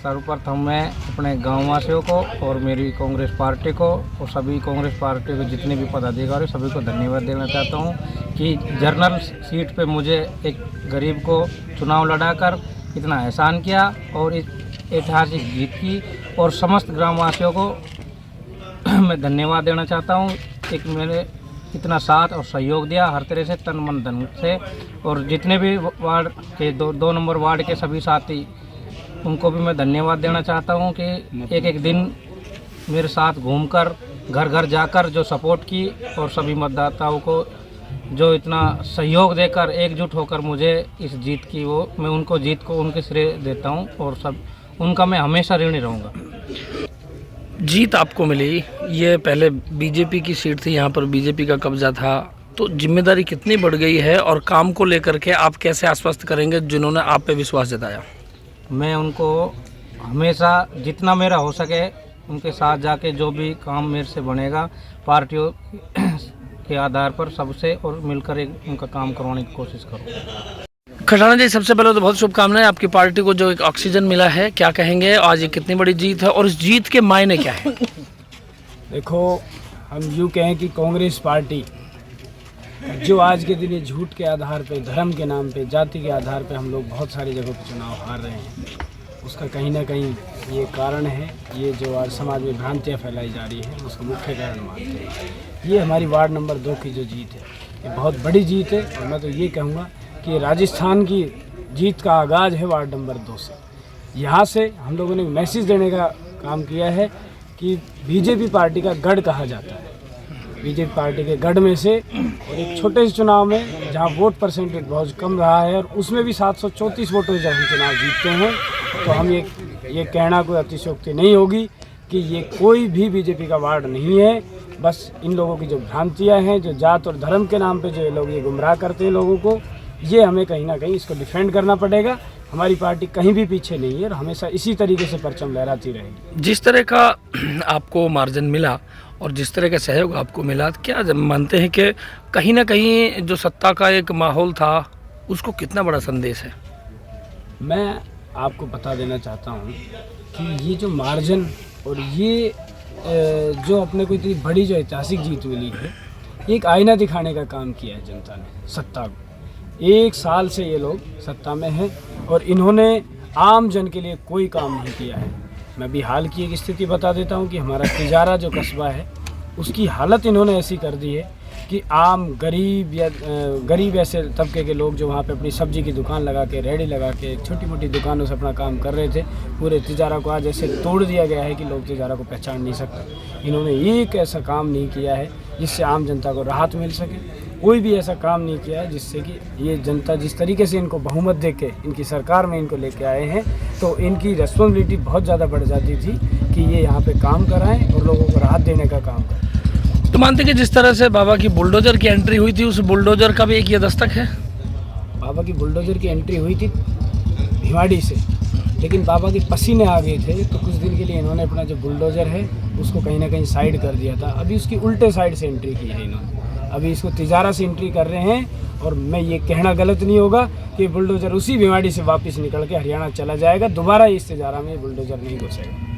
सर्वप्रथम मैं अपने गाँव वासियों को और मेरी कांग्रेस पार्टी को और सभी कांग्रेस पार्टी के जितने भी पदाधिकारी सभी को धन्यवाद देना चाहता हूँ कि जनरल सीट पे मुझे एक गरीब को चुनाव लड़ाकर इतना एहसान किया और इस ऐतिहासिक जीत की। और समस्त ग्रामवासियों को मैं धन्यवाद देना चाहता हूँ। एक मेरे इतना साथ और सहयोग दिया हर तरह से, तन मन धन से। और जितने भी वार्ड के दो नंबर वार्ड के सभी साथी, उनको भी मैं धन्यवाद देना चाहता हूँ कि एक एक दिन मेरे साथ घूमकर घर घर जाकर जो सपोर्ट की और सभी मतदाताओं को जो इतना सहयोग देकर एकजुट होकर मुझे इस जीत की, वो मैं उनको जीत को उनके श्रेय देता हूँ और सब उनका मैं हमेशा ऋणी रहूँगा। जीत आपको मिली, ये पहले बीजेपी की सीट थी, यहाँ पर बीजेपी का कब्जा था, तो जिम्मेदारी कितनी बढ़ गई है और काम को लेकर के आप कैसे आश्वस्त करेंगे जिन्होंने आप पे विश्वास जताया? मैं उनको हमेशा जितना मेरा हो सके उनके साथ जाके जो भी काम मेरे से बनेगा पार्टियों के आधार पर सबसे और मिलकर एक उनका काम करवाने की कोशिश करूँ। खटाना जी, सबसे पहले तो बहुत शुभकामनाएं, आपकी पार्टी को जो एक ऑक्सीजन मिला है, क्या कहेंगे आज ये कितनी बड़ी जीत है और इस जीत के मायने क्या है? देखो, हम यूँ कहें कि कांग्रेस पार्टी जो आज के दिन झूठ के आधार पे, धर्म के नाम पे, जाति के आधार पे हम लोग बहुत सारी जगहों पर चुनाव हार रहे हैं, उसका कहीं ना कहीं ये कारण है। ये जो आज समाज में भ्रांतियाँ फैलाई जा रही है उसका मुख्य कारण मानते हैं। ये हमारी वार्ड नंबर 2 की जो जीत है, ये बहुत बड़ी जीत है। और मैं तो ये कहूँगा कि राजस्थान की जीत का आगाज़ है वार्ड नंबर 2 से। यहाँ से हम लोगों ने मैसेज देने का काम किया है कि बीजेपी पार्टी का गढ़ कहा जाता है। बीजेपी पार्टी के गढ़ में से और एक छोटे से चुनाव में जहाँ वोट परसेंटेज बहुत कम रहा है और उसमें भी 734 वोटों से जब हम चुनाव जीतते हैं, तो हम ये कहना कोई अतिशयोक्ति नहीं होगी कि ये कोई भी बीजेपी का वार्ड नहीं है। बस इन लोगों की जो भ्रांतियाँ हैं, जो जात और धर्म के नाम पे जो ये लोग ये गुमराह करते हैं लोगों को, ये हमें कहीं ना कहीं इसको डिफेंड करना पड़ेगा। हमारी पार्टी कहीं भी पीछे नहीं है और हमेशा इसी तरीके से परचम लहराती रहेगी। जिस तरह का आपको मार्जिन मिला और जिस तरह का सहयोग आपको मिला, क्या मानते हैं कि कहीं ना कहीं जो सत्ता का एक माहौल था उसको कितना बड़ा संदेश है? मैं आपको बता देना चाहता हूँ कि ये जो मार्जिन और ये जो अपने को इतनी बड़ी जो ऐतिहासिक जीत मिली है, एक आईना दिखाने का काम किया है जनता ने सत्ता को। 1 साल से ये लोग सत्ता में हैं और इन्होंने आम जन के लिए कोई काम नहीं किया है। मैं अभी हाल की एक स्थिति बता देता हूँ कि हमारा तिजारा जो कस्बा है उसकी हालत इन्होंने ऐसी कर दी है कि आम गरीब ऐसे तबके के लोग जो वहाँ पे अपनी सब्जी की दुकान लगा के, रेहड़ी लगा के, छोटी मोटी दुकानों से अपना काम कर रहे थे, पूरे तिजारा को आज ऐसे तोड़ दिया गया है कि लोग तिजारा को पहचान नहीं सकते। इन्होंने एक ऐसा काम नहीं किया है जिससे आम जनता को राहत मिल सके। कोई भी ऐसा काम नहीं किया है जिससे कि ये जनता जिस तरीके से इनको बहुमत दे के इनकी सरकार में इनको लेके आए हैं, तो इनकी रिस्पॉन्सिबिलिटी बहुत ज़्यादा बढ़ जाती थी कि ये यहाँ पे काम कराएं और लोगों को राहत देने का काम करें। तो मानते कि जिस तरह से बाबा की बुलडोजर की एंट्री हुई थी, उस बुलडोजर का भी एक ये दस्तक है? बाबा की बुलडोजर की एंट्री हुई थी भिवाड़ी से, लेकिन बाबा के पसीने आ गए थे, तो कुछ दिन के लिए इन्होंने अपना जो बुलडोजर है उसको कहीं ना कहीं साइड कर दिया था। अभी उसकी उल्टे साइड से एंट्री की है इन्होंने, अभी इसको तिजारा से एंट्री कर रहे हैं। और मैं ये कहना गलत नहीं होगा कि बुलडोजर उसी भिवाड़ी से वापस निकल के हरियाणा चला जाएगा, दोबारा इस तिजारा में बुलडोजर नहीं घुसेगा।